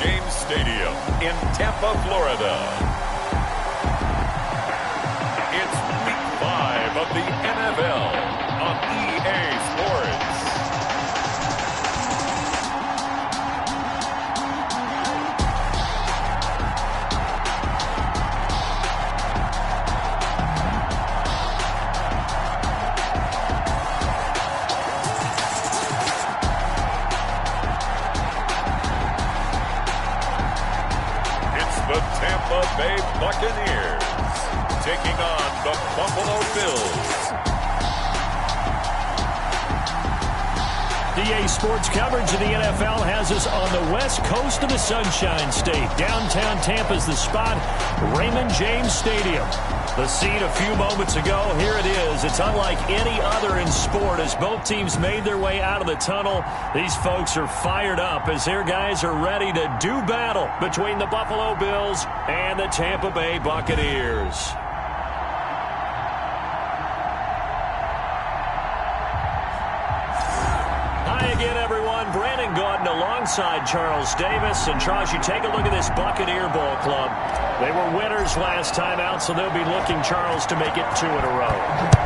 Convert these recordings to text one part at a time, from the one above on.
James Stadium in Tampa, Florida. It's Week 5 of the NFL on EA Sports. The Tampa Bay Buccaneers taking on the Buffalo Bills. EA Sports coverage of the NFL has us on the west coast of the Sunshine State. Downtown Tampa's the spot, Raymond James Stadium. The scene a few moments ago, here it is. It's unlike any other in sport as both teams made their way out of the tunnel. These folks are fired up as their guys are ready to do battle between the Buffalo Bills and the Tampa Bay Buccaneers. Hi again, everyone. Brandon Gaudin alongside Charles Davis. And Charles, you take a look at this Buccaneer ball club. They were winners last time out, so they'll be looking, Charles, to make it 2 in a row.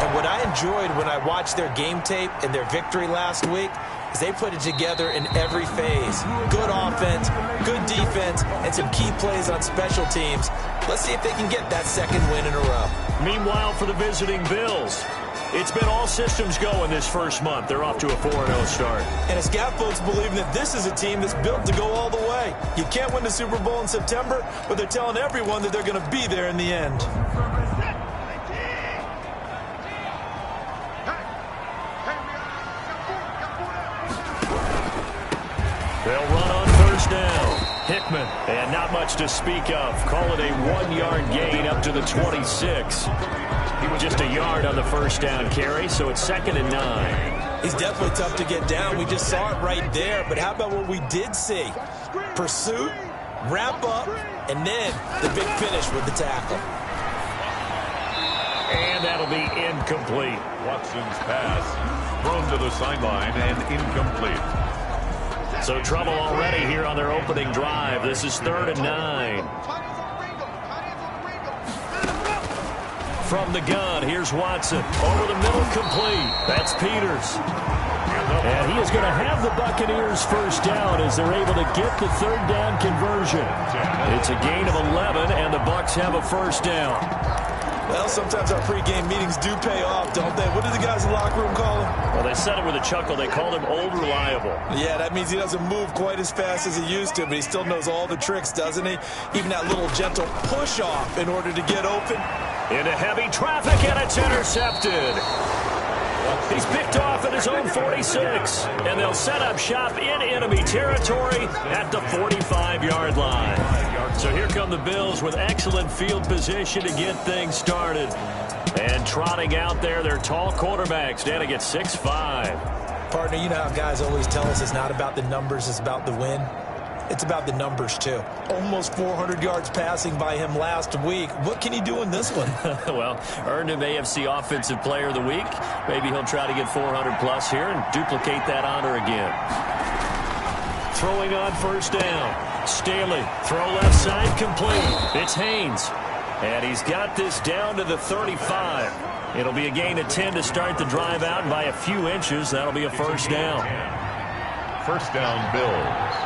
And what I enjoyed when I watched their game tape and their victory last week is they put it together in every phase. Good offense, good defense, and some key plays on special teams. Let's see if they can get that second win in a row. Meanwhile, for the visiting Bills, it's been all systems go in this first month. They're off to a 4-0 start. And it's got folks believing that this is a team that's built to go all the way. You can't win the Super Bowl in September, but they're telling everyone that they're going to be there in the end. They'll run on first down. Hickman, and not much to speak of. Call it a 1-yard gain up to the 26. He was just a yard on the first down carry, so it's 2nd and 9. He's definitely tough to get down. We just saw it right there. But how about what we did see? Pursuit, wrap up, and then the big finish with the tackle. And that'll be incomplete. Watson's pass thrown to the sideline and incomplete. So trouble already here on their opening drive. This is 3rd and 9. From the gun, here's Watson. Over the middle, complete. That's Peters. And he is going to have the Buccaneers first down as they're able to get the 3rd down conversion. It's a gain of 11, and the Bucs have a first down. Well, sometimes our pregame meetings do pay off, don't they? What did the guys in the locker room call him? Well, they said it with a chuckle. They called him Old Reliable. Yeah, that means he doesn't move quite as fast as he used to, but he still knows all the tricks, doesn't he? Even that little gentle push-off in order to get open. Into heavy traffic, and it's intercepted. He's picked off at his own 46, and they'll set up shop in enemy territory at the 45-yard line. So here come the Bills with excellent field position to get things started. And trotting out there, their tall quarterbacks standing at 6'5". Partner, you know how guys always tell us it's not about the numbers, it's about the win. It's about the numbers, too. Almost 400 yards passing by him last week. What can he do in this one? Well, earned him AFC Offensive Player of the Week. Maybe he'll try to get 400-plus here and duplicate that honor again. Throwing on first down. Staley, throw left side, complete. It's Haynes. And he's got this down to the 35. It'll be a gain of 10 to start the drive out, and by a few inches, that'll be a first down. First down, Bills.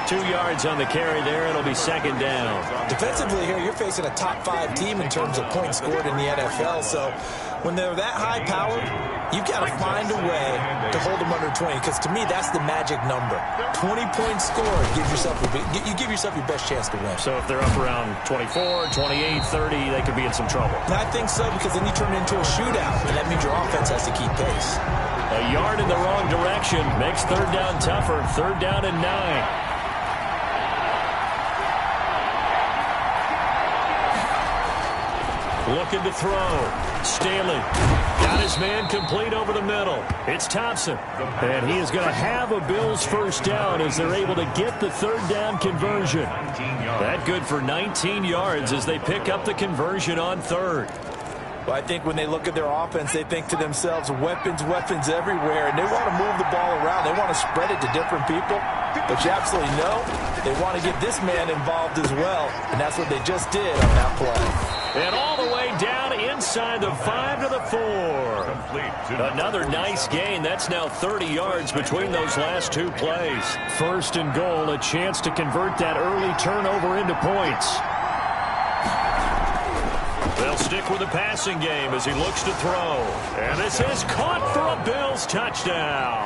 2 yards on the carry there. It'll be 2nd down. Defensively here, you're facing a top-5 team in terms of points scored in the NFL. So when they're that high-powered, you've got to find a way to hold them under 20. Because to me, that's the magic number. 20 points scored gives yourself you give yourself your best chance to win. So if they're up around 24, 28, 30, they could be in some trouble. And I think so, because then you turn it into a shootout, and that means your offense has to keep pace. A yard in the wrong direction makes 3rd down tougher. 3rd down and 9. Looking to throw. Staley got his man complete over the middle. It's Thompson. And he is going to have a Bills first down as they're able to get the 3rd down conversion. That good for 19 yards as they pick up the conversion on 3rd. Well, I think when they look at their offense, they think to themselves, weapons, weapons everywhere, and they want to move the ball around. They want to spread it to different people, but you absolutely know they want to get this man involved as well, and that's what they just did on that play. And all the way down inside the 5 to the 4. Another nice gain. That's now 30 yards between those last two plays. First and goal, a chance to convert that early turnover into points. They'll stick with the passing game as he looks to throw. And this is caught for a Bills touchdown.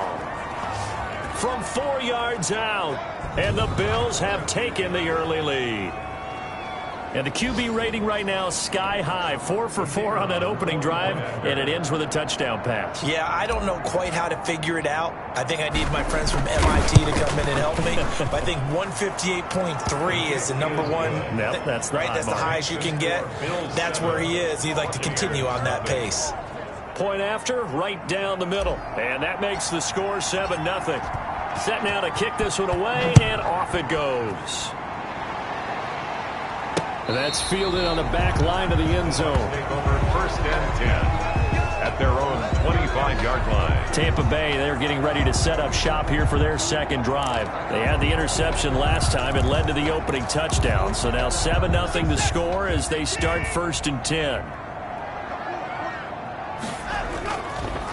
From 4 yards out. And the Bills have taken the early lead. And the QB rating right now, sky high. 4 for 4 on that opening drive, and it ends with a touchdown pass. Yeah, I don't know quite how to figure it out. I think I need my friends from MIT to come in and help me. But I think 158.3 is the number one. Yep, that's the right. That's the highest you can get. That's where he is. He'd like to continue on that pace. Point after, right down the middle. And that makes the score 7-0. Set now to kick this one away, and off it goes. And that's fielded on the back line of the end zone. Take over first and 10 at their own 25-yard line. Tampa Bay, they're getting ready to set up shop here for their second drive. They had the interception last time. It led to the opening touchdown. So now 7-0 the score as they start first and 10.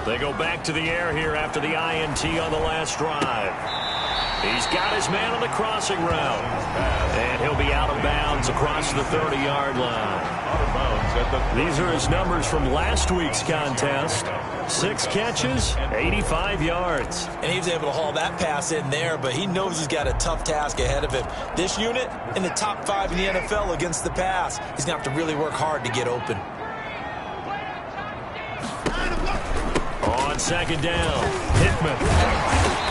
They go back to the air here after the INT on the last drive. He's got his man on the crossing route. And he'll be out of bounds across the 30-yard line. These are his numbers from last week's contest. 6 catches, 85 yards. And he was able to haul that pass in there, but he knows he's got a tough task ahead of him. This unit in the top 5 in the NFL against the pass. He's going to have to really work hard to get open. On second down, Hickman.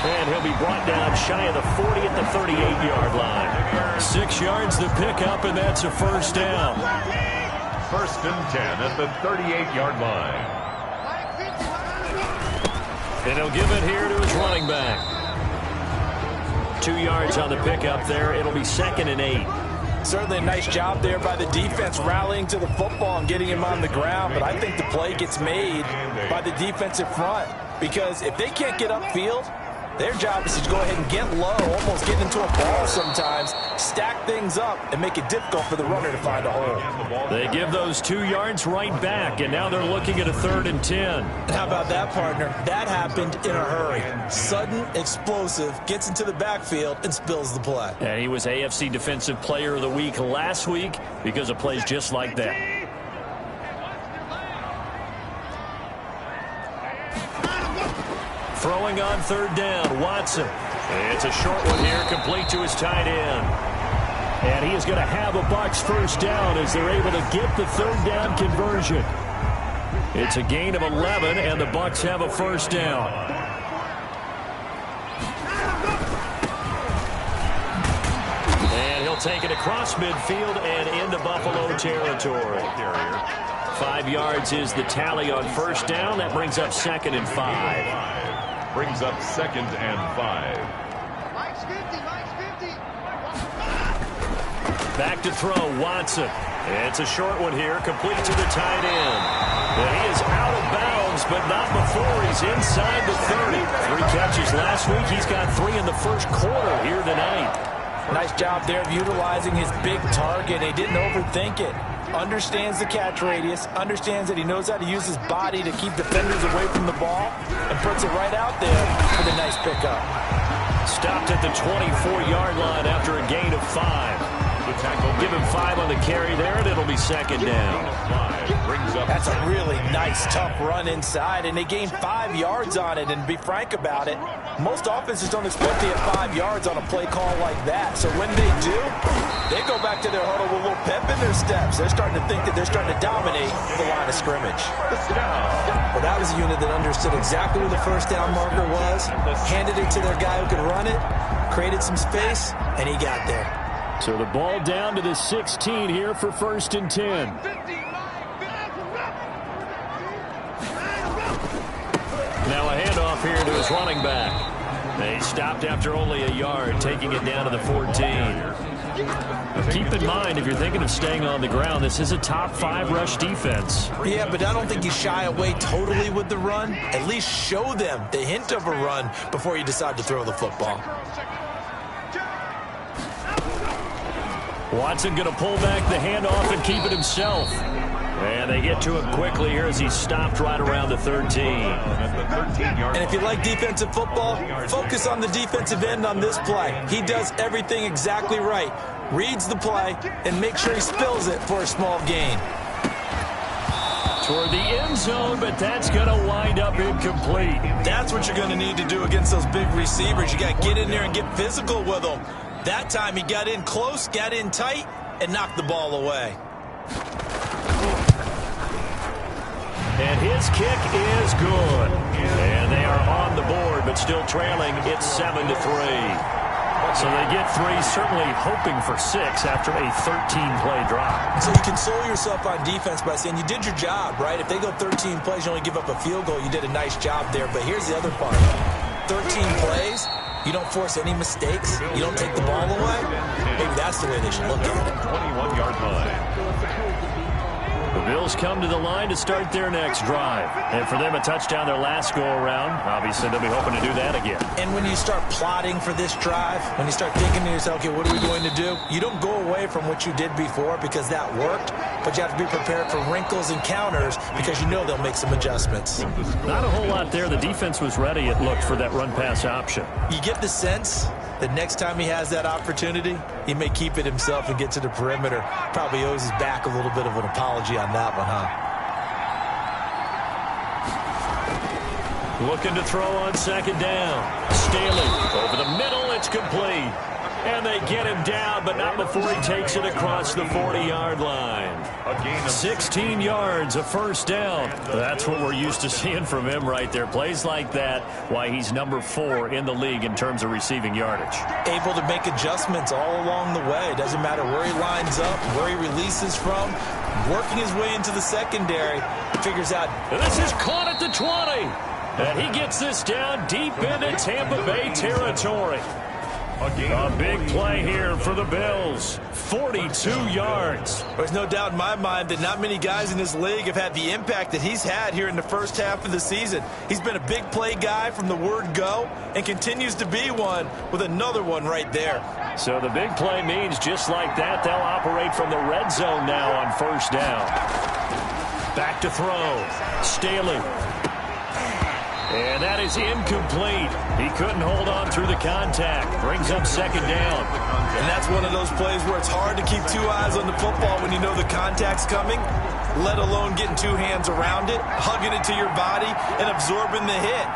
And he'll be brought down shy of the 40 at the 38-yard line. 6 yards to pick up, and that's a first down. First and 10 at the 38-yard line. And he'll give it here to his running back. 2 yards on the pickup there. It'll be 2nd and 8. Certainly a nice job there by the defense rallying to the football and getting him on the ground. But I think the play gets made by the defensive front. Because if they can't get upfield, their job is to go ahead and get low, almost get into a ball sometimes, stack things up, and make it difficult for the runner to find a hole. They give those 2 yards right back, and now they're looking at a 3rd and 10. How about that, partner? That happened in a hurry. Sudden, explosive, gets into the backfield, and spills the play. And he was AFC Defensive Player of the Week last week because of plays just like that. Throwing on 3rd down, Watson. It's a short one here, complete to his tight end. And he is going to have a Bucs first down as they're able to get the 3rd down conversion. It's a gain of 11, and the Bucs have a first down. And he'll take it across midfield and into Buffalo territory. 5 yards is the tally on first down. That brings up 2nd and 5. Brings up 2nd and 5. Back to throw, Watson. It's a short one here, complete to the tight end. And he is out of bounds, but not before he's inside the 30. 3 catches last week. He's got 3 in the first quarter here tonight. Nice job there of utilizing his big target. He didn't overthink it. Understands the catch radius, understands that he knows how to use his body to keep defenders away from the ball, and puts it right out there for the nice pickup. Stopped at the 24-yard line after a gain of 5. Give him 5 on the carry there, and it'll be 2nd down. That's a really nice, tough run inside, and they gained 5 yards on it. And to be frank about it, most offenses don't expect to get 5 yards on a play call like that. So when they do, they go back to their huddle with a little pep in their steps. They're starting to think that they're starting to dominate the line of scrimmage. Well, that was a unit that understood exactly where the first down marker was, handed it to their guy who could run it, created some space, and he got there. So the ball down to the 16 here for 1st and 10. Now a handoff here to his running back. They stopped after only a yard, taking it down to the 14. Keep in mind, if you're thinking of staying on the ground, this is a top-5 rush defense. Yeah, but I don't think you shy away totally with the run. At least show them the hint of a run before you decide to throw the football. Watson going to pull back the handoff and keep it himself. And they get to him quickly here as he stopped right around the 13. And if you like defensive football, focus on the defensive end on this play. He does everything exactly right. Reads the play and make sure he spills it for a small gain. Toward the end zone, but that's going to wind up incomplete. That's what you're going to need to do against those big receivers. You got to get in there and get physical with them. That time he got in close, got in tight, and knocked the ball away. And his kick is good. And they are on the board, but still trailing. It's 7-3. So they get 3, certainly hoping for 6 after a 13-play drive. So you console yourself on defense by saying you did your job, right? If they go 13 plays, you only give up a field goal, you did a nice job there. But here's the other part. 13 plays, you don't force any mistakes, you don't take the ball away. Maybe that's the way they should look at it. 21-yard line. The Bills come to the line to start their next drive. And for them, a touchdown their last go-around. Obviously, they'll be hoping to do that again. And when you start plotting for this drive, when you start thinking to yourself, okay, what are we going to do? You don't go away from what you did before because that worked, but you have to be prepared for wrinkles and counters because you know they'll make some adjustments. Not a whole lot there. The defense was ready, it looked, for that run-pass option. You get the sense that next time he has that opportunity, he may keep it himself and get to the perimeter. Probably owes his back a little bit of an apology on that one, huh? Looking to throw on second down. Staley over the middle. It's complete. And they get him down, but not before he takes it across the 40-yard line. 16 yards, a first down. That's what we're used to seeing from him right there. Plays like that, why he's number 4 in the league in terms of receiving yardage. Able to make adjustments all along the way. Doesn't matter where he lines up, where he releases from. Working his way into the secondary. Figures out. This is caught at the 20. And he gets this down deep into Tampa Bay territory. A big play here for the Bills. 42 yards. There's no doubt in my mind that not many guys in this league have had the impact that he's had here in the first half of the season. He's been a big play guy from the word go and continues to be one with another one right there. So the big play means just like that, they'll operate from the red zone now on first down. Back to throw. Staley. And that is incomplete. He couldn't hold on through the contact. Brings up second down. And that's one of those plays where it's hard to keep 2 eyes on the football when you know the contact's coming, let alone getting 2 hands around it, hugging it to your body, and absorbing the hit.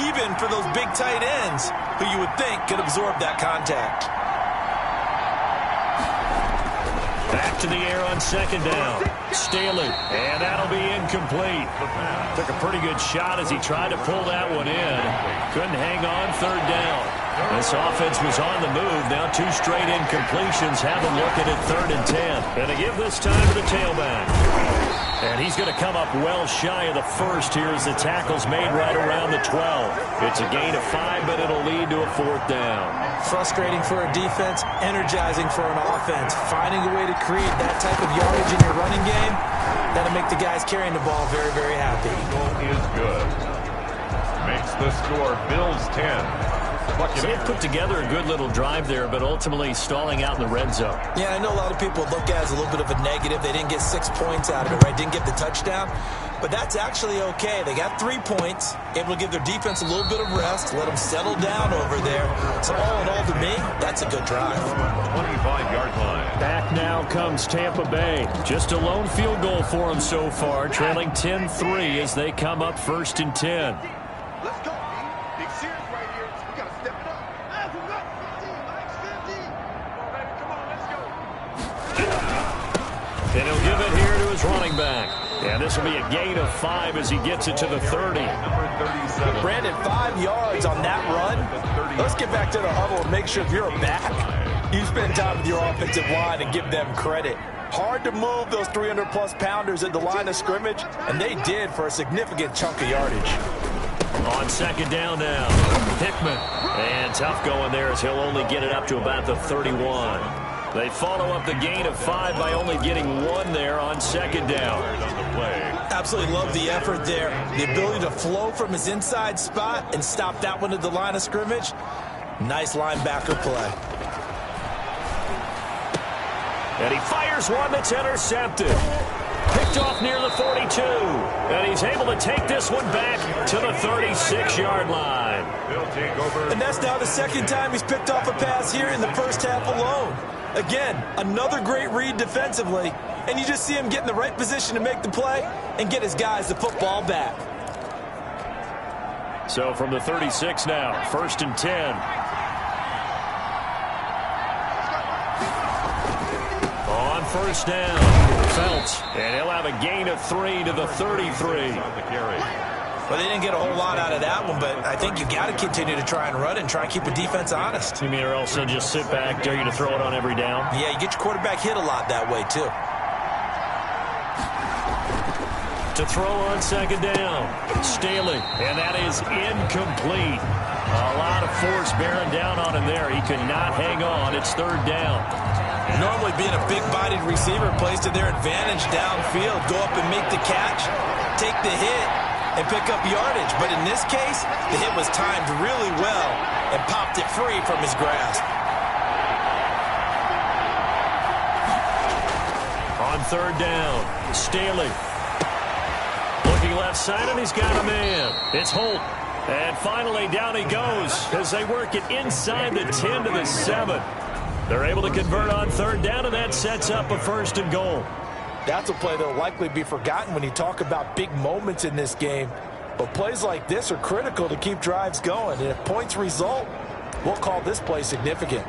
Even for those big tight ends who you would think could absorb that contact. Back to the air on second down. Staley, and that'll be incomplete. Took a pretty good shot as he tried to pull that one in. Couldn't hang on third down. This offense was on the move. Now 2 straight incompletions. Have them looking at 3rd and 10. Going to give this time to the tailback. And he's going to come up well shy of the first here as the tackle's made right around the 12. It's a gain of 5, but it'll lead to a 4th down. Frustrating for a defense, energizing for an offense. Finding a way to create that type of yardage in your running game, that'll make the guys carrying the ball very, very happy. Goal is good. Makes the score Bills 10. So they put together a good little drive there, but ultimately stalling out in the red zone. Yeah, I know a lot of people look at it as a little bit of a negative. They didn't get 6 points out of it, right? Didn't get the touchdown. But that's actually okay. They got 3 points, able to give their defense a little bit of rest, let them settle down over there. So all in all, to me, that's a good drive. 25-yard line. Back now comes Tampa Bay. Just a lone field goal for them so far, trailing 10-3 as they come up 1st and 10. Let's go. Big series right here. We got to step it up. And he'll give it here to his running back. And this will be a gain of 5 as he gets it to the 30. Brandon, 5 yards on that run. Let's get back to the huddle and make sure if you're a back, you spend time with your offensive line and give them credit. Hard to move those 300-plus pounders at the line of scrimmage, and they did for a significant chunk of yardage. On second down now, Hickman. And tough going there as he'll only get it up to about the 31. They follow up the gain of 5 by only getting 1 there on second down. Absolutely love the effort there. The ability to flow from his inside spot and stop that one at the line of scrimmage. Nice linebacker play. And he fires one that's intercepted. Picked off near the 42. And he's able to take this one back to the 36-yard line. And that's now the second time he's picked off a pass here in the first half alone. Again, another great read defensively, and you just see him get in the right position to make the play and get his guys the football back. So from the 36 now, 1st and 10. On first down, Phelps, and he'll have a gain of 3 to the 33. Well, they didn't get a whole lot out of that one, but I think you got to continue to try and run and try and keep the defense honest. You mean or else they'll just sit back, dare you to throw it on every down? Yeah, you get your quarterback hit a lot that way, too. To throw on second down, Staley, and that is incomplete. A lot of force bearing down on him there. He could not hang on. It's 3rd down. Normally being a big-bodied receiver plays to their advantage downfield. Go up and make the catch, take the hit, and pick up yardage. But in this case, the hit was timed really well and popped it free from his grasp. On 3rd down, Staley. Looking left side, and he's got a man. It's Holt. And finally, down he goes as they work it inside the 10 to the 7. They're able to convert on 3rd down, and that sets up a 1st and goal. That's a play that will likely be forgotten when you talk about big moments in this game. But plays like this are critical to keep drives going. And if points result, we'll call this play significant.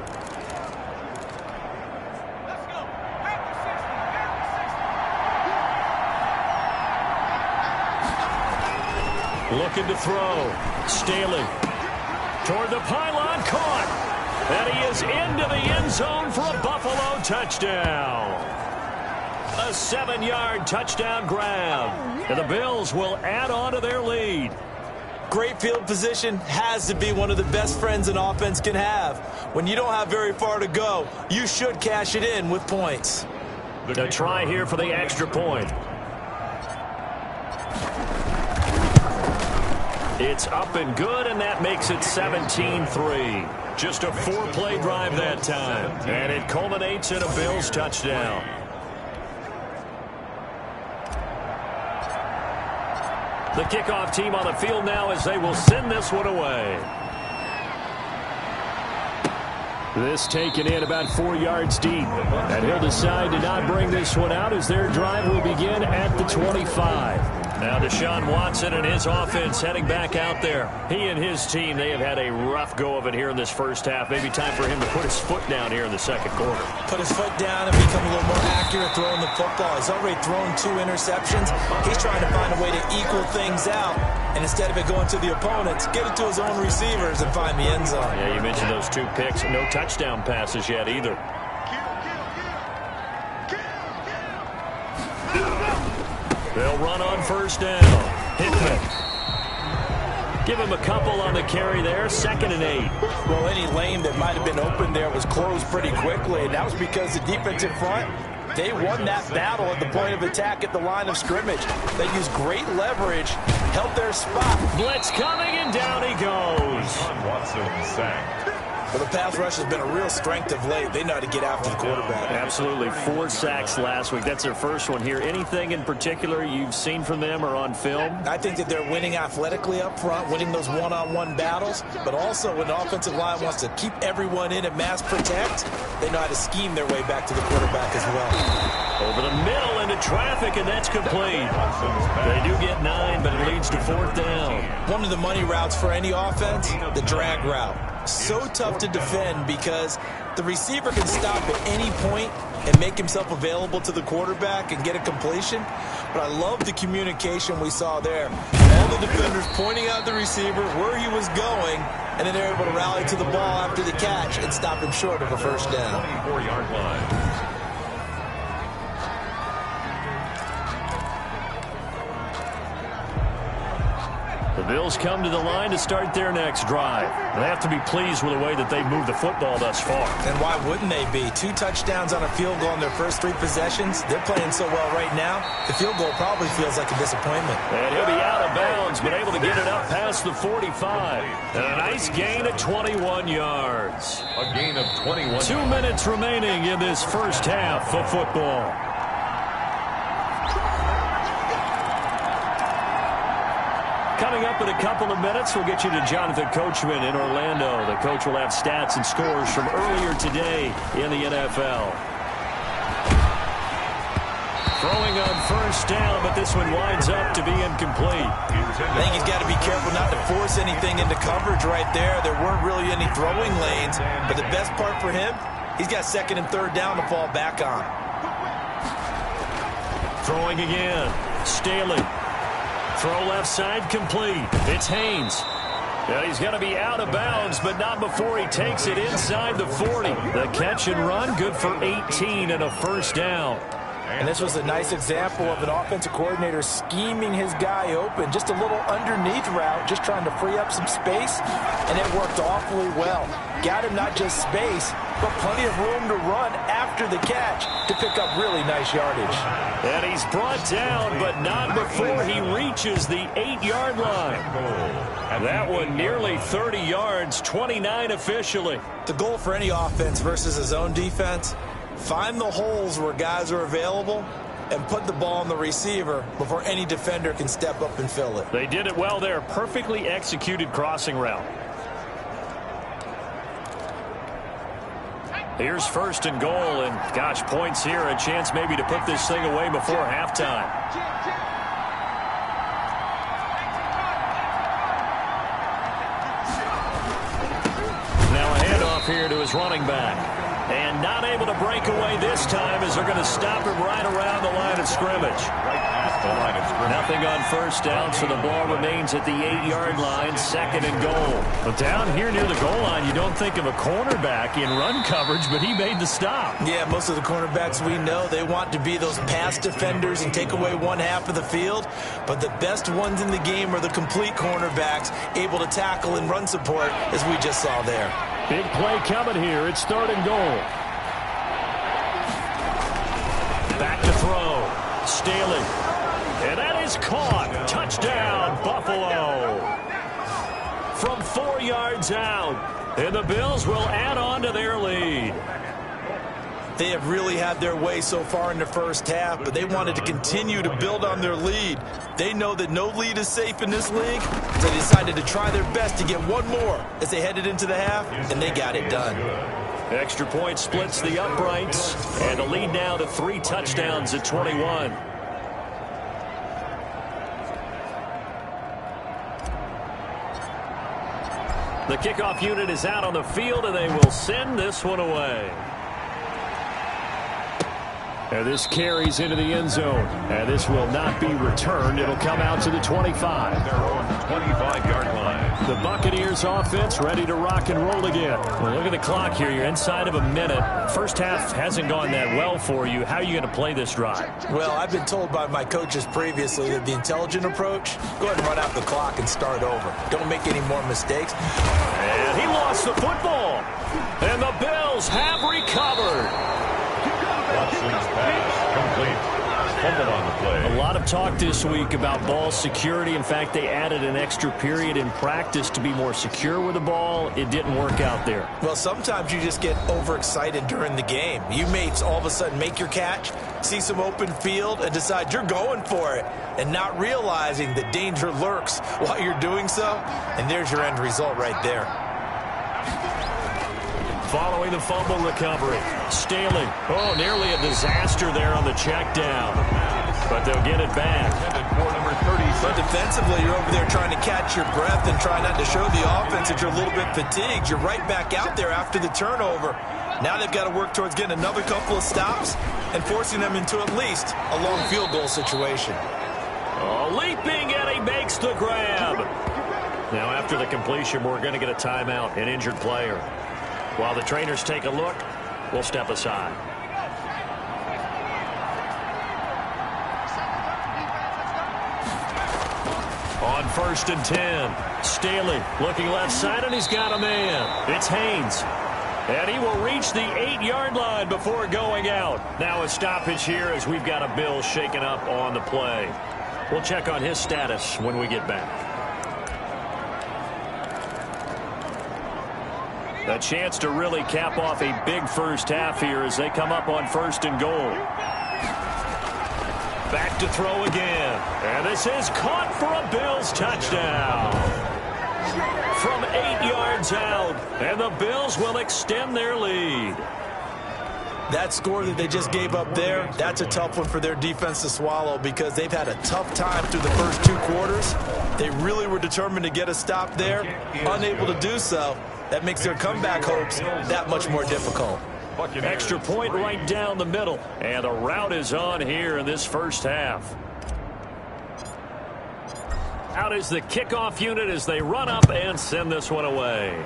Looking to throw. Staley. Toward the pylon, caught. And he is into the end zone for a Buffalo touchdown. A 7-yard touchdown grab. And the Bills will add on to their lead. Great field position has to be one of the best friends an offense can have. When you don't have very far to go, you should cash it in with points. A try here for the extra point. It's up and good, and that makes it 17-3. Just a 4-play drive that time. And it culminates in a Bills touchdown. The kickoff team on the field now as they will send this one away. This taken in about 4 yards deep. And he'll decide to not bring this one out as their drive will begin at the 25. Now Deshaun Watson and his offense heading back out there. He and his team, they have had a rough go of it here in this first half. Maybe time for him to put his foot down here in the second quarter. Put his foot down and become a little more accurate throwing the football. He's already thrown 2 interceptions. He's trying to find a way to equal things out. And instead of it going to the opponents, get it to his own receivers and find the end zone. Yeah, you mentioned those 2 picks. No touchdown passes yet either. They'll run on first down. Hickman. Give him a couple on the carry there. 2nd and 8. Well, any lane that might have been open there was closed pretty quickly, and that was because the defensive front, they won that battle at the point of attack at the line of scrimmage. They used great leverage, held their spot. Blitz coming, and down he goes. Watson sacked. Well, the pass rush has been a real strength of late. They know how to get after the quarterback. Absolutely. 4 sacks last week. That's their first one here. Anything in particular you've seen from them or on film? I think that they're winning athletically up front, winning those one-on-one battles, but also when the offensive line wants to keep everyone in and mass protect, they know how to scheme their way back to the quarterback as well. Over the middle into traffic, and that's complete. They do get 9, but it leads to 4th down. One of the money routes for any offense, the drag route. So tough to defend because the receiver can stop at any point and make himself available to the quarterback and get a completion. But I love the communication we saw there. All the defenders pointing out the receiver, where he was going, and then they're able to rally to the ball after the catch and stop him short of a first down. 24-yard line. The Bills come to the line to start their next drive. They have to be pleased with the way that they've moved the football thus far. And why wouldn't they be? 2 touchdowns on a field goal in their first 3 possessions. They're playing so well right now, the field goal probably feels like a disappointment. And he'll be out of bounds, but able to get it up past the 45. And a nice gain of 21 yards. A gain of 21. 2 minutes remaining in this first half of football. Coming up in a couple of minutes, we'll get you to Jonathan Coachman in Orlando. The coach will have stats and scores from earlier today in the NFL. Throwing on first down, but this one winds up to be incomplete. I think he's got to be careful not to force anything into coverage right there. There weren't really any throwing lanes, but the best part for him, he's got 2nd and 3rd down to fall back on. Throwing again. Staley. Throw left side complete. It's Haynes. And he's going to be out of bounds, but not before he takes it inside the 40. The catch and run, good for 18 and a first down. And this was a nice example of an offensive coordinator scheming his guy open. Just a little underneath route, just trying to free up some space, and it worked awfully well. Got him not just space, but plenty of room to run after the catch to pick up really nice yardage. And he's brought down, but not before he reaches the 8-yard line. That one nearly 30 yards, 29 officially. The goal for any offense versus his own defense, find the holes where guys are available and put the ball on the receiver before any defender can step up and fill it. They did it well there. Perfectly executed crossing route. Here's 1st and goal, and gosh, points here. A chance maybe to put this thing away before halftime. Now a handoff here to his running back. And not able to break away this time as they're going to stop him right around the line of scrimmage. Nothing on first down, so the ball remains at the 8-yard line, 2nd and goal. But down here near the goal line, you don't think of a cornerback in run coverage, but he made the stop. Yeah, most of the cornerbacks we know, they want to be those pass defenders and take away one half of the field. But the best ones in the game are the complete cornerbacks, able to tackle and run support, as we just saw there. Big play coming here. It's 3rd and goal. Back to throw. Staley. And that is caught. Touchdown, Buffalo. From 4 yards out. And the Bills will add on to their lead. They have really had their way so far in the first half, but they wanted to continue to build on their lead. They know that no lead is safe in this league, so they decided to try their best to get one more as they headed into the half, and they got it done. Extra point splits the uprights, and the lead now to 3 touchdowns at 21. The kickoff unit is out on the field, and they will send this one away. And this carries into the end zone. And this will not be returned. It'll come out to the 25. Their own 25-yard line. The Buccaneers offense ready to rock and roll again. Well, look at the clock here. You're inside of a minute. First half hasn't gone that well for you. How are you going to play this drive? Well, I've been told by my coaches previously that the intelligent approach, go ahead and run out the clock and start over. Don't make any more mistakes. And he lost the football. And the Bills have recovered. Watson's pass complete. Fumble on the play. A lot of talk this week about ball security. In fact, they added an extra period in practice to be more secure with the ball. It didn't work out there. Well, sometimes you just get overexcited during the game. You may all of a sudden make your catch, see some open field, and decide you're going for it, and not realizing the danger lurks while you're doing so. And there's your end result right there. Following the fumble recovery, Staley. Oh, nearly a disaster there on the check down. But they'll get it back. But defensively, you're over there trying to catch your breath and try not to show the offense that you're a little bit fatigued. You're right back out there after the turnover. Now they've got to work towards getting another couple of stops and forcing them into at least a long field goal situation. Oh, leaping, and he makes the grab. Now, after the completion, we're going to get a timeout, an injured player. While the trainers take a look, we'll step aside. On first and 10. Staley looking left side, and he's got a man. It's Haynes. And he will reach the 8-yard line before going out. Now a stoppage here as we've got a Bill shaken up on the play. We'll check on his status when we get back. A chance to really cap off a big first half here as they come up on first and goal. Back to throw again. And this is caught for a Bills touchdown. From 8 yards out. And the Bills will extend their lead. That score that they just gave up there, that's a tough one for their defense to swallow because they've had a tough time through the first 2 quarters. They really were determined to get a stop there, unable to do so. That makes their comeback hopes that much more difficult. Extra point right down the middle. And the route is on here in this first half. Out is the kickoff unit as they run up and send this one away.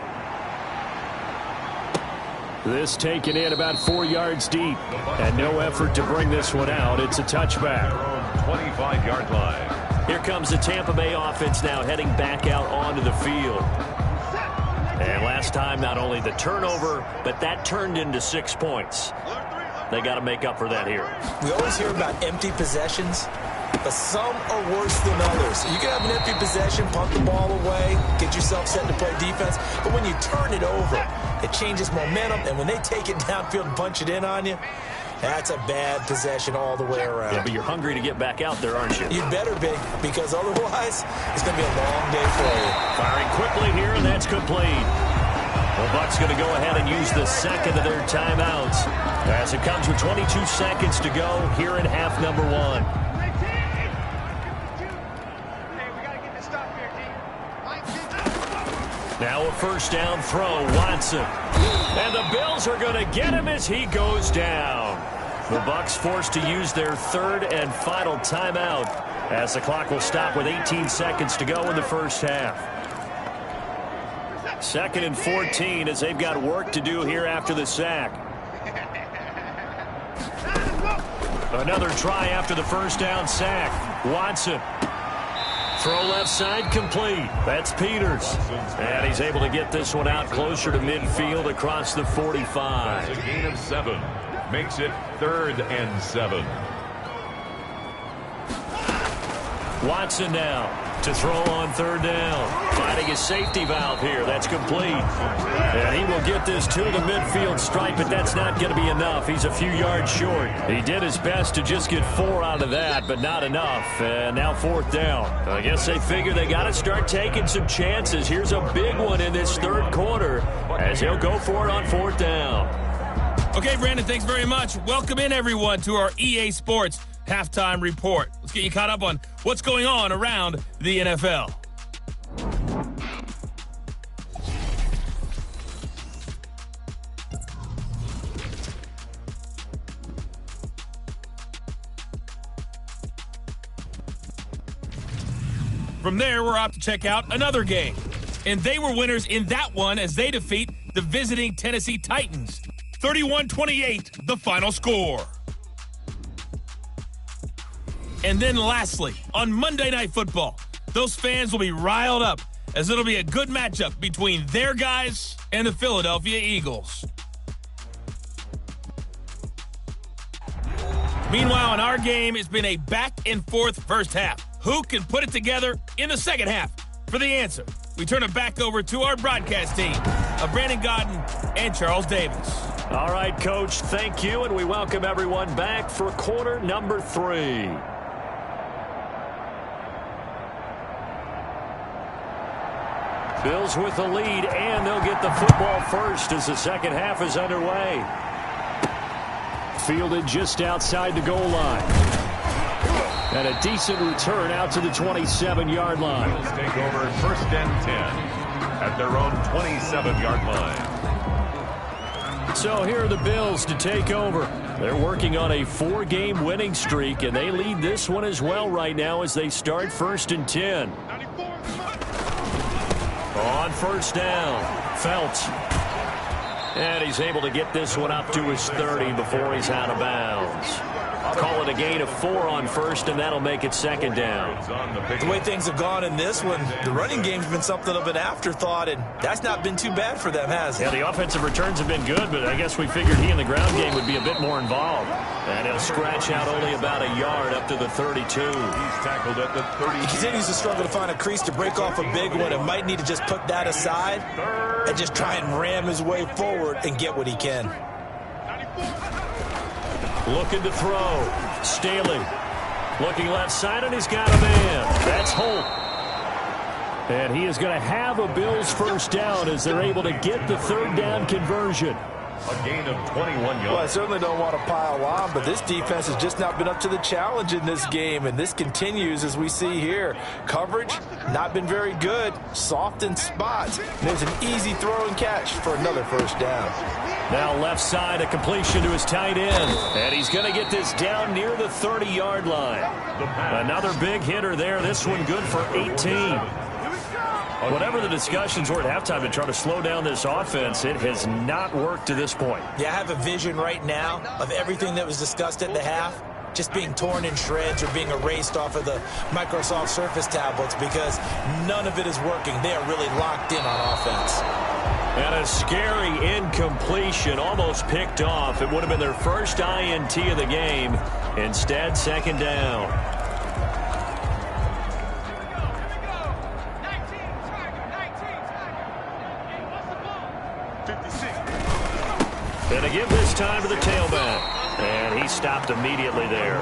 This taken in about 4 yards deep. And no effort to bring this one out. It's a touchback. 25-yard line. Here comes the Tampa Bay offense now heading back out onto the field. And last time, not only the turnover, but that turned into 6 points. They got to make up for that here. We always hear about empty possessions, but some are worse than others. You can have an empty possession, punt the ball away, get yourself set to play defense, but when you turn it over, it changes momentum, and when they take it downfield and punch it in on you, that's a bad possession all the way around. Yeah, but you're hungry to get back out there, aren't you? You'd better be, because otherwise, it's going to be a long day for you. Firing quickly here, and that's complete. The Bucs going to go ahead and use the second of their timeouts as it comes with 22 seconds to go here in half number 1. Now a first down throw, Watson. And the Bills are going to get him as he goes down. The Bucs forced to use their third and final timeout as the clock will stop with 18 seconds to go in the first half. 2nd and 14 as they've got work to do here after the sack. Another try after the first down sack. Watson. Throw left side complete. That's Peters. And he's able to get this one out closer to midfield across the 45. That's a gain of 7. Makes it 3rd and 7. Watson now to throw on 3rd down. Finding his safety valve here. That's complete. And he will get this to the midfield stripe, but that's not going to be enough. He's a few yards short. He did his best to just get 4 out of that, but not enough. And now 4th down. I guess they figure they got to start taking some chances. Here's a big one in this 3rd quarter as he'll go for it on 4th down. Okay, Brandon, thanks very much. Welcome in, everyone, to our EA Sports Halftime Report. Let's get you caught up on what's going on around the NFL. From there, we're off to check out another game. And they were winners in that one as they defeat the visiting Tennessee Titans. 31-28, the final score. And then lastly, on Monday Night Football, those fans will be riled up as it'll be a good matchup between their guys and the Philadelphia Eagles. Meanwhile, in our game, it's been a back-and-forth first half. Who can put it together in the second half? For the answer, we turn it back over to our broadcast team of Brandon Godden and Charles Davis. All right, Coach, thank you, and we welcome everyone back for quarter number 3. Bills with the lead, and they'll get the football first as the second half is underway. Fielded just outside the goal line. And a decent return out to the 27-yard line. Bills take over 1st and 10 at their own 27-yard line. So here are the Bills to take over. They're working on a 4-game winning streak, and they lead this one as well right now as they start 1st and 10. On 1st down, Phelps. And he's able to get this one up to his 30 before he's out of bounds. call it a gain of 4 on first, and that'll make it second down. The way things have gone in this one, the running game's been something of an afterthought, and that's not been too bad for them, has it? Yeah, the offensive returns have been good, but I guess we figured he in the ground game would be a bit more involved. And he'll scratch out only about a yard up to the 32. He's tackled at the 30. He continues to struggle to find a crease to break off a big one and might need to just put that aside and just try and ram his way forward and get what he can. Looking to throw. Staley. Looking left side, and he's got a man. That's Holt. And he is going to have a Bills first down as they're able to get the third down conversion. A gain of 21 yards. Well, I certainly don't want to pile on, but this defense has just not been up to the challenge in this game, and this continues as we see here. Coverage, not been very good. Soft in spots. And there's an easy throw and catch for another first down. Now left side, a completion to his tight end. And he's going to get this down near the 30-yard line. Another big hitter there. This one good for 18. Whatever the discussions were at halftime to try to slow down this offense, it has not worked to this point. Yeah, I have a vision right now of everything that was discussed at the half just being torn in shreds or being erased off of the Microsoft Surface tablets because none of it is working. They are really locked in on offense. And a scary incompletion, almost picked off. It would have been their first INT of the game. Instead, second down. Going to give this time to the tailback. And he stopped immediately there.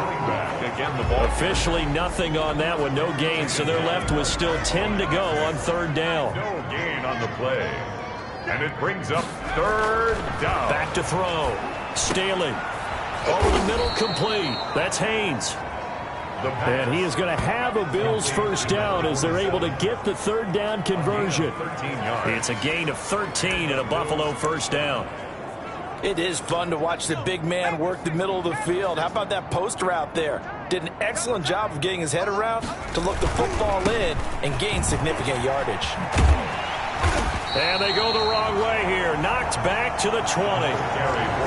Again, the ball. Officially nothing on that one, no gain. So they're left with still 10 to go on third down. No gain on the play. And it brings up third down. Back to throw. Staley. Over the middle, complete. That's Haynes. And he is going to have a Bills first down as they're able to get the third down conversion. 13 yards. It's a gain of 13 and a Buffalo first down. It is fun to watch the big man work the middle of the field. How about that post route there? Did an excellent job of getting his head around to look the football in and gain significant yardage. And they go the wrong way here. Knocked back to the 20.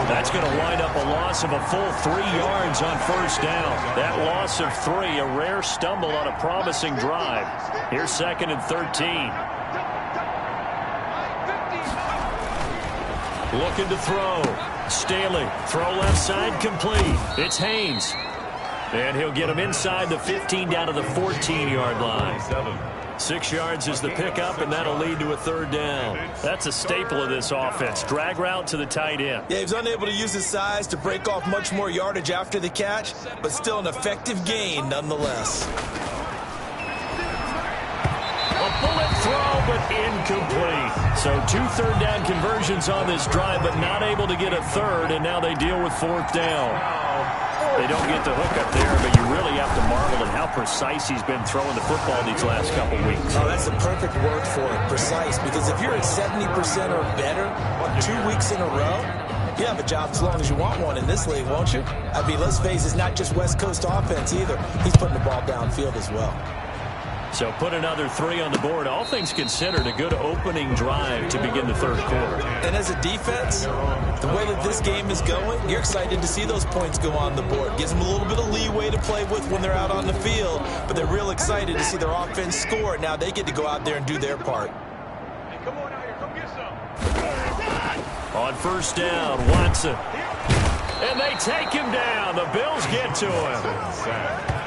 That's going to wind up a loss of a full 3 yards on first down. That loss of 3, a rare stumble on a promising drive. Here's second and 13. Looking to throw. Staley. Throw left side, complete. It's Haynes. And he'll get him inside the 15 down to the 14-yard line. 6 yards is the pickup, and that'll lead to a third down. That's a staple of this offense. Drag route to the tight end. Yeah, he was unable to use his size to break off much more yardage after the catch, but still an effective gain nonetheless. A bullet throw, but incomplete. So 2 third down conversions on this drive, but not able to get a third, and now they deal with fourth down. They don't get the hook up there, but you really have to marvel at how precise he's been throwing the football these last couple weeks. Oh, that's the perfect word for it, precise, because if you're at 70% or better 2 weeks in a row, you have a job as long as you want one in this league, won't you? I mean, let's face it, it's not just West Coast offense either. He's putting the ball downfield as well. So put another 3 on the board. All things considered, a good opening drive to begin the third quarter. And as a defense, the way that this game is going, you're excited to see those points go on the board. Gives them a little bit of leeway to play with when they're out on the field, but they're real excited to see their offense score. Now they get to go out there and do their part. Hey, come on out here. Come get some. On first down, Watson. And they take him down. The Bills get to him.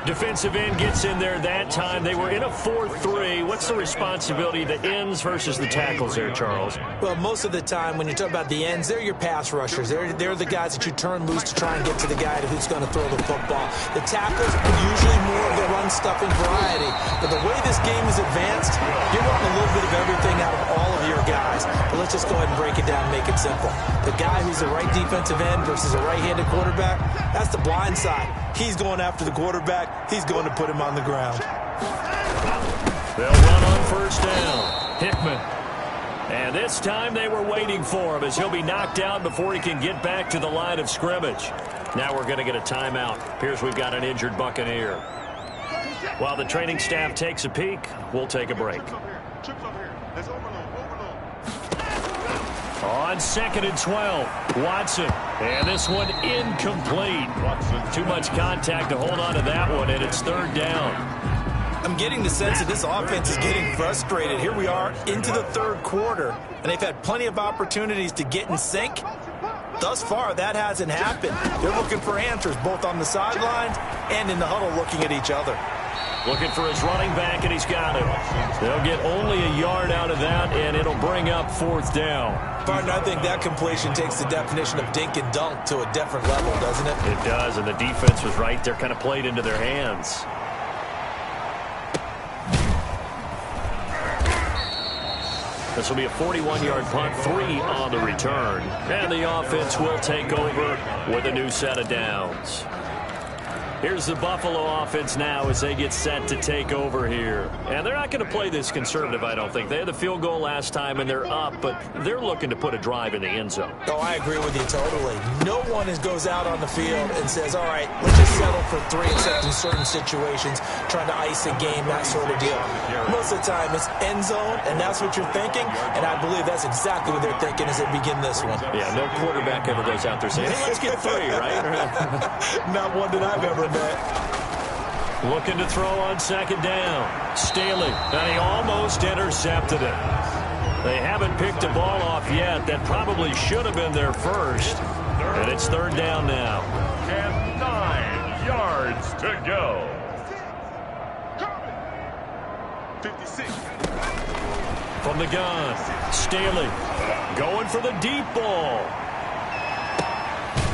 Defensive end gets in there that time. They were in a 4-3. What's the responsibility of the ends versus the tackles there, Charles? Well, most of the time when you talk about the ends, they're your pass rushers. They're the guys that you turn loose to try and get to the guy who's going to throw the football. The tackles are usually more of the run-stuffing variety. But the way this game is advanced, you're wanting a little bit of everything out of all of your guys. But let's just go ahead and break it down and make it simple. The guy who's the right defensive end versus a right-handed quarterback, that's the blind side. He's going after the quarterback. He's going to put him on the ground. They'll run on first down. Hickman. And this time they were waiting for him as he'll be knocked out before he can get back to the line of scrimmage. Now we're going to get a timeout. Appears we've got an injured Buccaneer. While the training staff takes a peek, we'll take a break. On 2nd and 12, Watson. And this one incomplete. Too much contact to hold on to that one, and it's 3rd down. I'm getting the sense that this offense is getting frustrated. Here we are into the 3rd quarter, and they've had plenty of opportunities to get in sync. Thus far, that hasn't happened. They're looking for answers both on the sidelines and in the huddle looking at each other. Looking for his running back, and he's got it. They'll get only a yard out of that, and it'll bring up 4th down. Partner, I think that completion takes the definition of dink and dunk to a different level, doesn't it? It does, and the defense was right there, kind of played into their hands. This will be a 41-yard punt, 3 on the return. And the offense will take over with a new set of downs. Here's the Buffalo offense now as they get set to take over here. And they're not going to play this conservative, I don't think. They had the field goal last time, and they're up, but they're looking to put a drive in the end zone. Oh, I agree with you totally. No one goes out on the field and says, all right, let's just settle for 3, except in certain situations, trying to ice a game, that sort of deal. Most of the time, it's end zone, and that's what you're thinking, and I believe that's exactly what they're thinking as they begin this one. Yeah, no quarterback ever goes out there saying, hey, let's get 3, right? Not one that I've ever met. Looking to throw on 2nd down. Staley, and he almost intercepted it. They haven't picked a ball off yet. That probably should have been their first. And it's 3rd down now. And 9 yards to go. 56. From the gun, Staley going for the deep ball.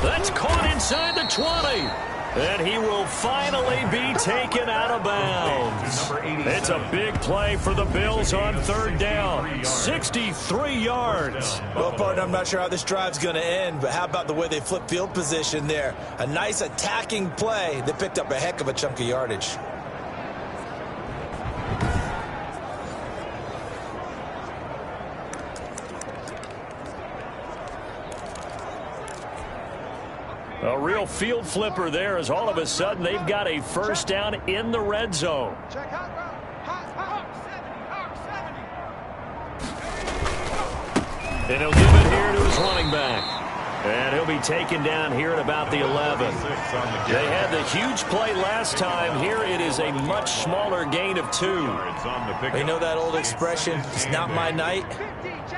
That's caught inside the 20. And he will finally be taken out of bounds. It's a big play for the Bills on 3rd down. 63 yards. Well, partner, I'm not sure how this drive's going to end, but how about the way they flip field position there? A nice attacking play. They picked up a heck of a chunk of yardage. A real field flipper there as all of a sudden they've got a 1st down in the red zone. And he'll give it here to his running back. And he'll be taken down here at about the 11. They had the huge play last time. Here it is a much smaller gain of 2. You know that old expression, it's not my night?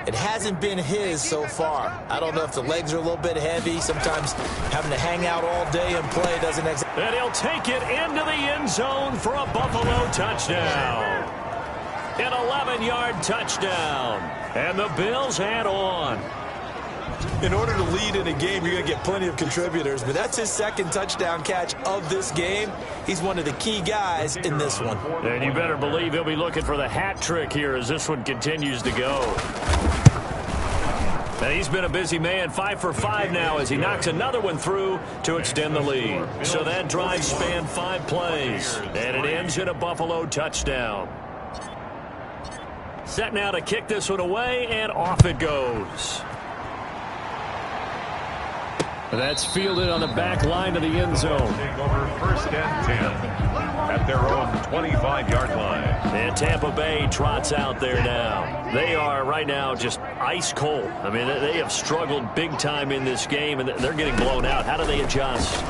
It hasn't been his so far. I don't know if the legs are a little bit heavy. Sometimes having to hang out all day and play doesn't exactly. And he'll take it into the end zone for a Buffalo touchdown. An 11-yard touchdown. And the Bills head on. In order to lead in a game, you're going to get plenty of contributors, but that's his 2nd touchdown catch of this game. He's one of the key guys in this one. And you better believe he'll be looking for the hat trick here as this one continues to go. And he's been a busy man, 5 for 5 now as he knocks another one through to extend the lead. So that drive spanned 5 plays, and it ends in a Buffalo touchdown. Set now to kick this one away, and off it goes. That's fielded on the back line of the end zone. Over 1st and 10 at their own 25-yard line. And Tampa Bay trots out there now. They are right now just ice cold. I mean, they have struggled big time in this game, and they're getting blown out. How do they adjust?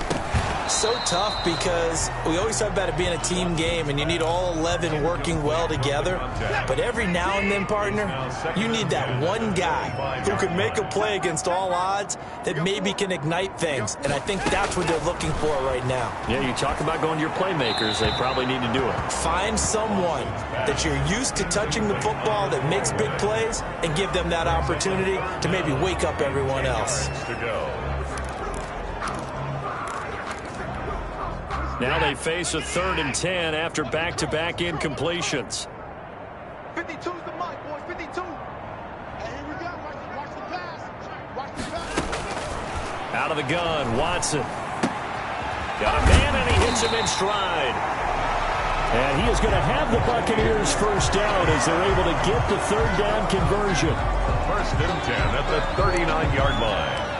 So tough because we always talk about it being a team game and you need all 11 working well together. But every now and then, partner, you need that one guy who can make a play against all odds that maybe can ignite things. And I think that's what they're looking for right now. Yeah, you talk about going to your playmakers. They probably need to do it. Find someone that you're used to touching the football that makes big plays and give them that opportunity to maybe wake up everyone else. Now they face a 3rd and 10 after back-to-back incompletions. 52's the mic, boys. 52. And here we go. Watch the pass. Watch the pass. Out of the gun, Watson. Got a man, and he hits him in stride. And he is going to have the Buccaneers 1st down as they're able to get the 3rd down conversion. 1st and 10 at the 39-yard line.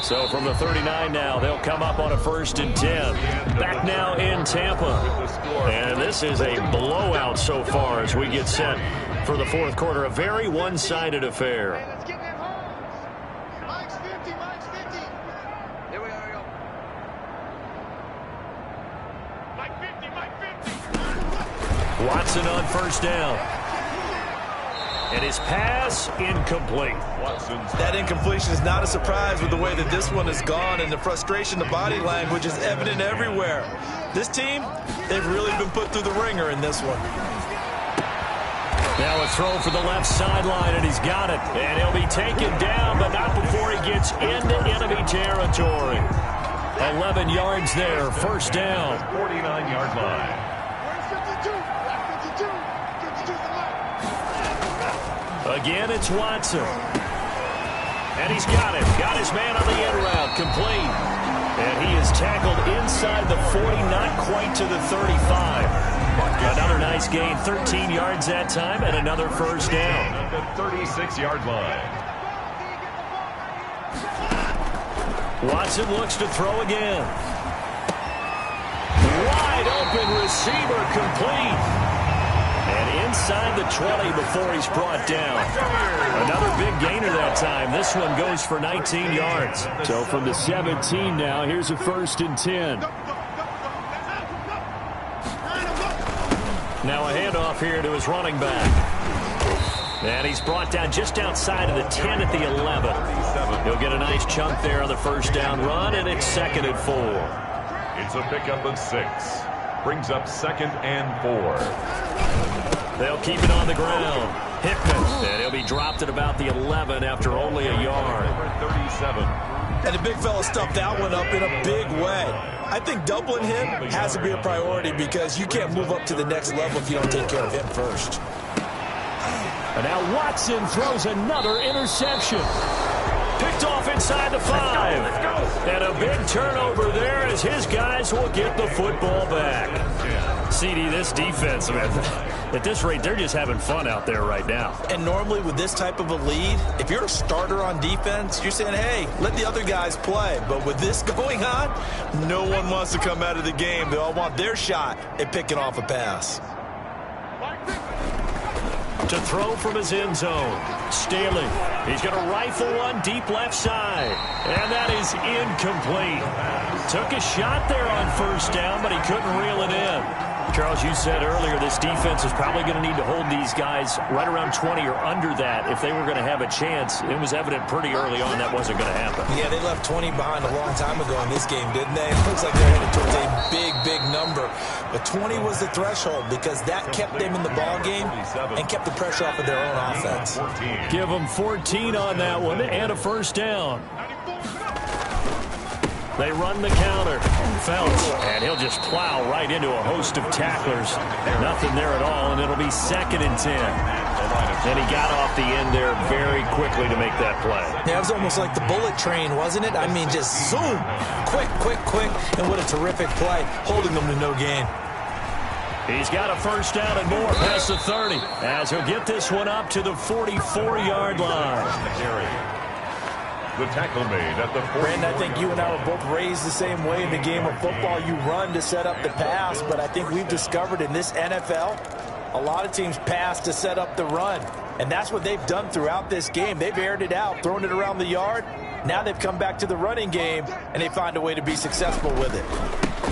So from the 39 now, they'll come up on a 1st and 10. Back now in Tampa. And this is a blowout so far as we get set for the 4th quarter. A very one-sided affair. Hey, let's get that home. Mike's 50, Mike's 50. Here we go. Mike 50, Mike 50. Watson on 1st down. And his pass incomplete. That incompletion is not a surprise with the way that this one has gone, and the frustration, the body language is evident everywhere. This team, they've really been put through the ringer in this one. Now a throw for the left sideline, and he's got it. And he'll be taken down, but not before he gets into enemy territory. 11 yards there, 1st down. 49-yard line. Where's 52? 52. 52's the line. Again, it's Watson. And he's got it. Got his man on the end route. Complete. And he is tackled inside the 40, not quite to the 35. Another nice gain, 13 yards that time, and another 1st down. At the 36-yard line. Watson looks to throw again. Wide open receiver, complete. And inside the 20 before he's brought down. Another big gainer that time. This one goes for 19 yards. So from the 17 now, here's a 1st and 10. Now a handoff here to his running back. And he's brought down just outside of the 10 at the 11. He'll get a nice chunk there on the 1st down run, and it's 2nd and 4. It's a pickup of 6. Brings up 2nd and 4. They'll keep it on the ground. Hickman, and he'll be dropped at about the 11 after only a yard. Number 37. And the big fella stuffed that one up in a big way. I think doubling him has to be a priority because you can't move up to the next level if you don't take care of him first. And now Watson throws another interception. Picked off inside the 5. And a big turnover there as his guys will get the football back. CD, this defense, man, at this rate, they're just having fun out there right now. And normally with this type of a lead, if you're a starter on defense, you're saying, hey, let the other guys play. But with this going on, no one wants to come out of the game. They all want their shot at picking off a pass. To throw from his end zone. Staley. He's going to rifle one deep left side. And that is incomplete. Took a shot there on 1st down, but he couldn't reel it in. Charles, you said earlier this defense is probably going to need to hold these guys right around 20 or under that if they were going to have a chance. It was evident pretty early on that wasn't going to happen. Yeah, they left 20 behind a long time ago in this game, didn't they? It looks like they're headed towards a big number. But 20 was the threshold because that kept them in the ball game and kept the pressure off of their own offense. Give them 14 on that one and a 1st down. They run the counter. Phelps, and he'll just plow right into a host of tacklers. Nothing there at all, and it'll be 2nd and 10. And he got off the end there very quickly to make that play. Yeah, it was almost like the bullet train, wasn't it? I mean, just zoom. Quick. And what a terrific play, holding them to no gain. He's got a 1st down and more past the 30 as he'll get this one up to the 44-yard line. The tackle made at the 40. Brandon, I think you and I were both raised the same way in the game of football. You run to set up the pass, but I think we've discovered in this NFL, a lot of teams pass to set up the run. And that's what they've done throughout this game. They've aired it out, thrown it around the yard. Now they've come back to the running game, and they find a way to be successful with it.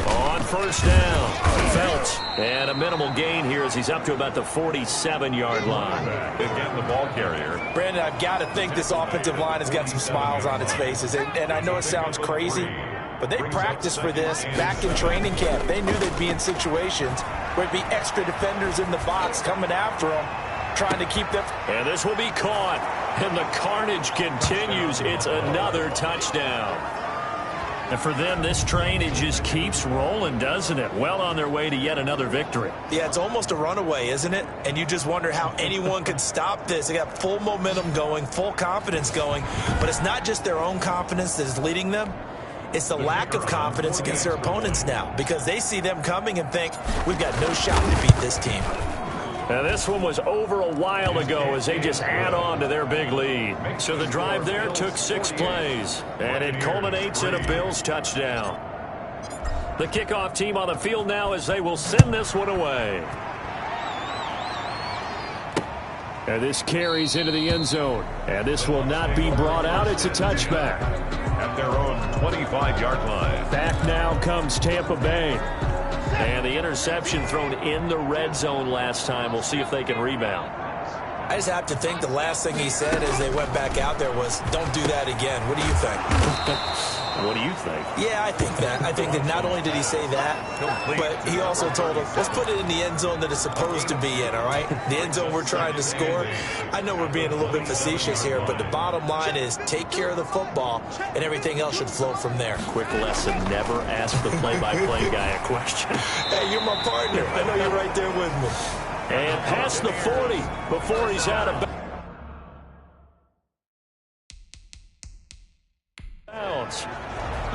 On 1st down, Phelps. And a minimal gain here as he's up to about the 47-yard line. Again, the ball carrier. Brandon, I've got to think this offensive line has got some smiles on its faces. And I know it sounds crazy, but they practiced for this back in training camp. They knew they'd be in situations where it'd be extra defenders in the box coming after them, trying to keep them. And this will be caught. And the carnage continues. It's another touchdown. And for them, this train, it just keeps rolling, doesn't it? Well on their way to yet another victory. Yeah, it's almost a runaway, isn't it? And you just wonder how anyone could stop this. They got full momentum going, full confidence going. But it's not just their own confidence that is leading them. It's the lack of confidence against their opponents now because they see them coming and think, we've got no shot to beat this team. And this one was over a while ago as they just add on to their big lead. So the drive there took 6 plays, and it culminates in a Bills touchdown. The kickoff team on the field now as they will send this one away. And this carries into the end zone. And this will not be brought out. It's a touchback. At their own 25-yard line. Back now comes Tampa Bay. And the interception thrown in the red zone last time. We'll see if they can rebound. I just have to think the last thing he said as they went back out there was, don't do that again. What do you think? What do you think? Yeah, I think that. I think that not only did he say that, but he also told him, let's put it in the end zone that it's supposed to be in, all right? The end zone we're trying to score. I know we're being a little bit facetious here, but the bottom line is take care of the football, and everything else should flow from there. Quick lesson, never ask the play-by-play guy a question. Hey, you're my partner. I know you're right there with me. And past the 40 before he's out of bounds.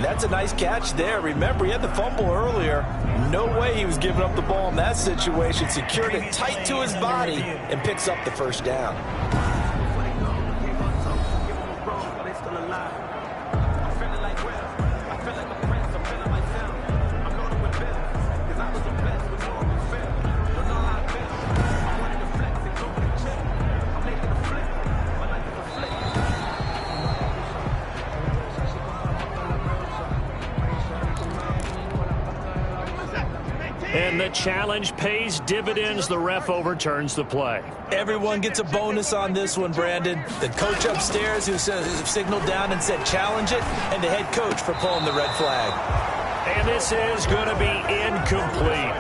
That's a nice catch there. Remember, he had the fumble earlier. No way he was giving up the ball in that situation. Secured it tight to his body and picks up the first down. And the challenge pays dividends. The ref overturns the play. Everyone gets a bonus on this one, Brandon. The coach upstairs who signaled down and said challenge it, and the head coach for pulling the red flag. And this is going to be incomplete.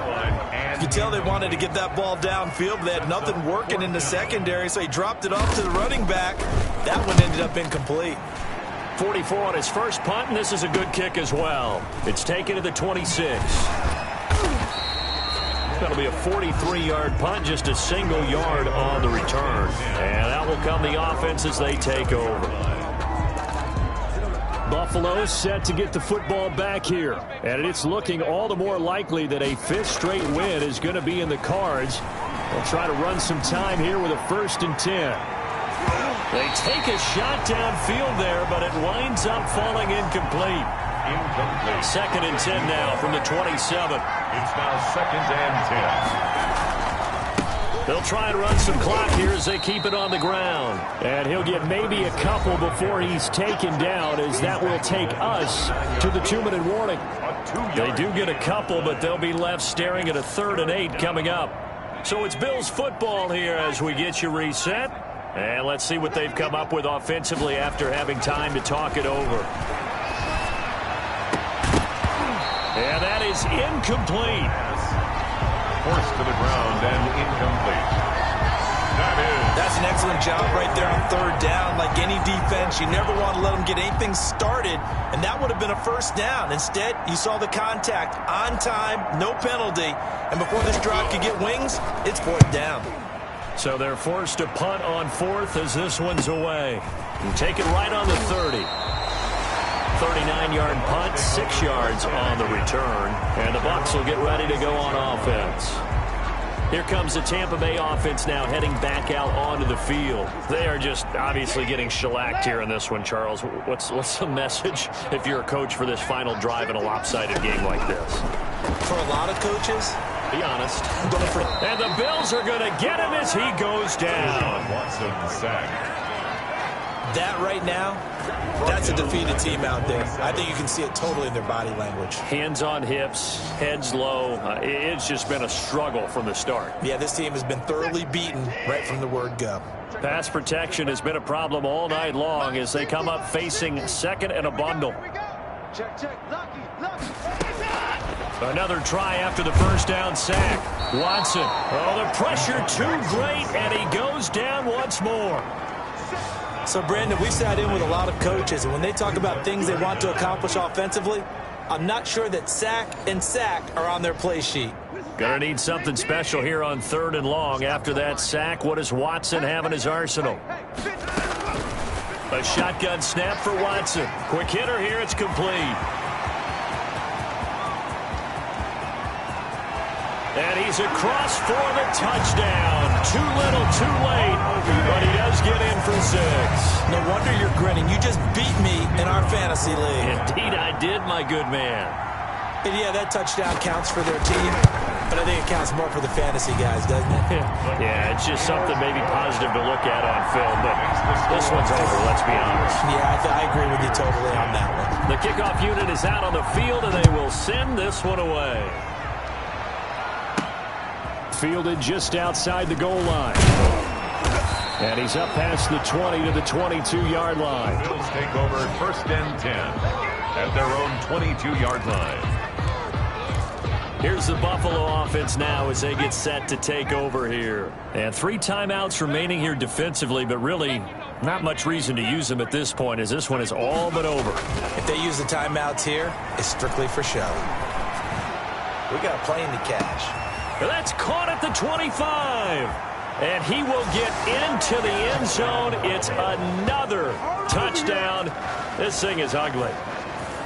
You can tell they wanted to get that ball downfield, but they had nothing working in the secondary, so he dropped it off to the running back. That one ended up incomplete. 44 on his first punt, and this is a good kick as well. It's taken to the 26. That'll be a 43-yard punt, just a single yard on the return. And that will come the offense as they take over. Buffalo set to get the football back here. And it's looking all the more likely that a 5th straight win is going to be in the cards. They'll try to run some time here with a 1st and 10. They take a shot downfield there, but it winds up falling incomplete. 2nd and 10 now from the 27. It's now 2nd and 10. They'll try and run some clock here as they keep it on the ground. And he'll get maybe a couple before he's taken down, as that will take us to the 2-minute warning. They do get a couple, but they'll be left staring at a 3rd and 8 coming up. So it's Bills football here as we get you reset. And let's see what they've come up with offensively after having time to talk it over. And that is incomplete. Forced to the ground and incomplete. That's an excellent job right there on 3rd down. Like any defense, you never want to let them get anything started, and that would have been a 1st down. Instead, you saw the contact on time, no penalty, and before this drive could get wings, it's 4th down. So they're forced to punt on 4th as this one's away. And take it right on the 30. 39-yard punt, 6 yards on the return. And the Bucs will get ready to go on offense. Here comes the Tampa Bay offense now heading back out onto the field. They are just obviously getting shellacked here in this one, Charles. What's the message if you're a coach for this final drive in a lopsided game like this? For a lot of coaches, be honest. And the Bills are going to get him as he goes down. Watson sacked. That right now, that's a defeated team out there. I think you can see it totally in their body language. Hands on hips, heads low. It's just been a struggle from the start. Yeah, this team has been thoroughly beaten right from the word go. Pass protection has been a problem all night long as they come up facing 2nd and a bundle. Check. Lucky. Another try after the 1st down sack. Watson. Oh, the pressure too great, and he goes down once more. So, Brandon, we've sat in with a lot of coaches, and when they talk about things they want to accomplish offensively, I'm not sure that sack and sack are on their play sheet. Gonna need something special here on 3rd and long. After that sack, what does Watson have in his arsenal? A shotgun snap for Watson. Quick hitter here, it's complete. And he's across for the touchdown. Too little, too late, but he does get in for 6. No wonder you're grinning. You just beat me in our fantasy league. Indeed I did, my good man. And yeah, that touchdown counts for their team, but I think it counts more for the fantasy guys, doesn't it? Yeah, it's just something maybe positive to look at on film, but this one's over, let's be honest. Yeah, I agree with you totally on that one. The kickoff unit is out on the field, and they will send this one away. Fielded just outside the goal line. And he's up past the 20 to the 22-yard line. Bills take over 1st and 10 at their own 22-yard line. Here's the Buffalo offense now as they get set to take over here. And 3 timeouts remaining here defensively, but really not much reason to use them at this point as this one is all but over. If they use the timeouts here, it's strictly for show. We got a plane to cash. That's caught at the 25. And he will get into the end zone. It's another touchdown. This thing is ugly.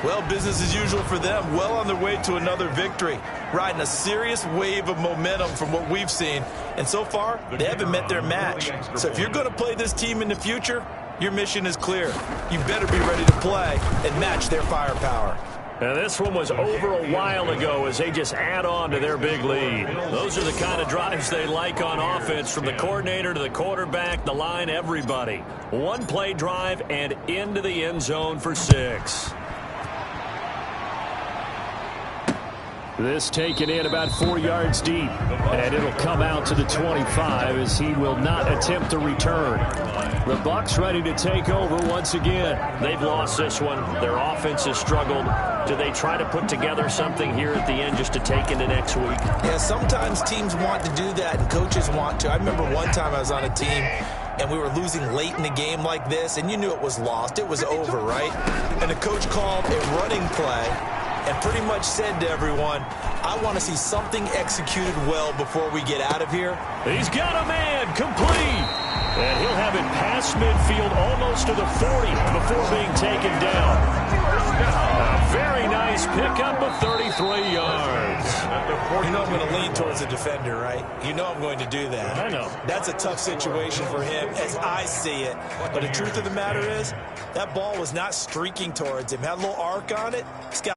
Well, business as usual for them. Well on their way to another victory. Riding a serious wave of momentum from what we've seen. And so far, they haven't met their match. So if you're going to play this team in the future, your mission is clear. You better be ready to play and match their firepower. And this one was over a while ago as they just add on to their big lead. Those are the kind of drives they like on offense, from the coordinator to the quarterback, the line, everybody. One play drive and into the end zone for 6. This taken in about 4 yards deep, and it'll come out to the 25 as he will not attempt to return. The Bucs ready to take over once again. They've lost this one. Their offense has struggled. Do they try to put together something here at the end just to take into next week? Yeah, sometimes teams want to do that and coaches want to. I remember one time I was on a team and we were losing late in the game like this, and you knew it was lost. It was over, right? And the coach called a running play and pretty much said to everyone, I want to see something executed well before we get out of here. He's got a man, complete. And he'll have it past midfield almost to the 40 before being taken down. A very nice pickup of 33 yards. You know I'm going to lean towards the defender, right? You know I'm going to do that. I know. That's a tough situation for him as I see it. But the truth of the matter is, that ball was not streaking towards him. Had a little arc on it. It's got